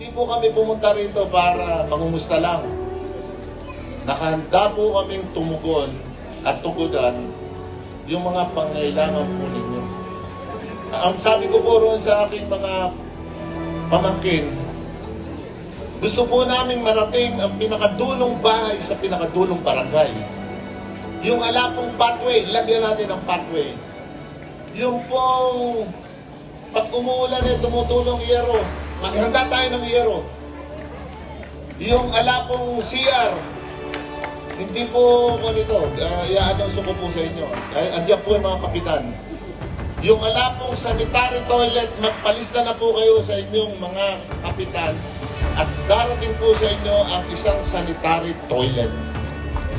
Hindi po kami pumunta rito para mangumusta lang. Nakahanda po kaming tumugon at tugudan yung mga pangailangan po ninyo. Ang sabi ko po roon sa aking mga pamangkin, gusto po namin marating ang pinakadulong bahay sa pinakadulong barangay. Yung alapong pathway, lagyan natin ng pathway. Yung pong pag umuulan eh, tumutulong yero. Maghanda tayo ng yero. Yung alapong CR, hindi po nito, i-announce ko po sa inyo. Andiyan po yung mga kapitan. Yung alapong sanitary toilet, magpalista na po kayo sa inyong mga kapitan at darating po sa inyo ang isang sanitary toilet.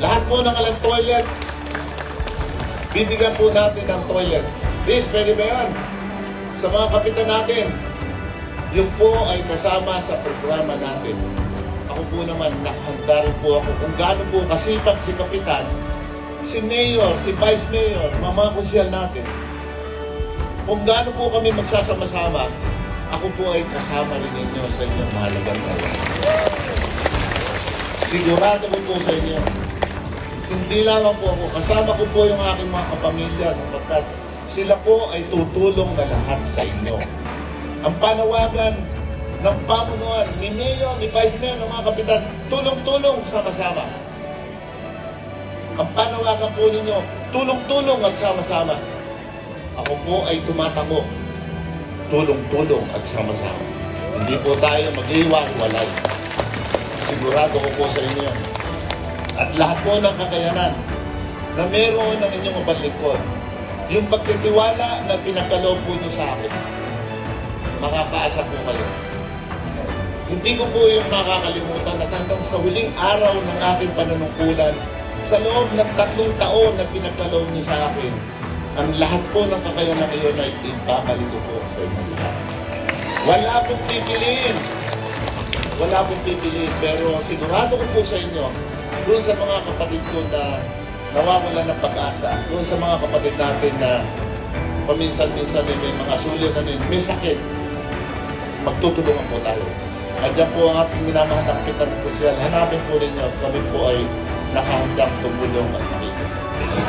Lahat po ng alang toilet, bibigyan po natin ng toilet. This, pwede ba yan? Sa mga kapitan natin, yun po ay kasama sa programa natin. Ako po naman, nakahanda rin po ako kung gaano po kasipag si kapitan, si mayor, si vice mayor, mga konsyal natin. Kung gaano po kami magsasama-sama, ako po ay kasama rin ninyo sa inyong mahalagang gawain. Sigurado ko po sa inyo, hindi lamang po ako, kasama ko po yung aking mga kapamilya sapagkat sila po ay tutulong na lahat sa inyo. Ang panawagan ng pamunuan ni Mayor, ni Vice Mayor, ng mga kapitan, tulong-tulong sama-sama. Ang panawagan po ninyo, tulong-tulong at sama-sama. Ako po ay tumatamo, tulong-tulong at sama-sama. Hindi po tayo mag-iwan-walay. Sigurado ko po sa inyo. At lahat po ng kakayanan na meron ng inyong mabalingkod, yung pagtitiwala na pinagkaloob po nyo sa akin, makakaasa po kayo. Hindi ko po yung nakakalimutan na hanggang sa huling araw ng aking panunungkulan, sa loob ng 3 taon na pinagkaloob nyo sa akin, ang lahat po ng kakayanan ngayon ay ibabalik ko po sa inyo lahat. Wala pong pipiliin. Wala pong pipiliin. Pero sigurado ko po sa inyo, doon sa mga kapatid ko na nawawala ng pag-asa, doon sa mga kapatid natin na paminsan-minsan may mga sulit na may sakit, magtutulungan po tayo. Andiyan po ang ating minamahal na kapitan ng konsyal. Hanapin po ninyo, kami po ay nakahandang tumulong at makisa sa inyo.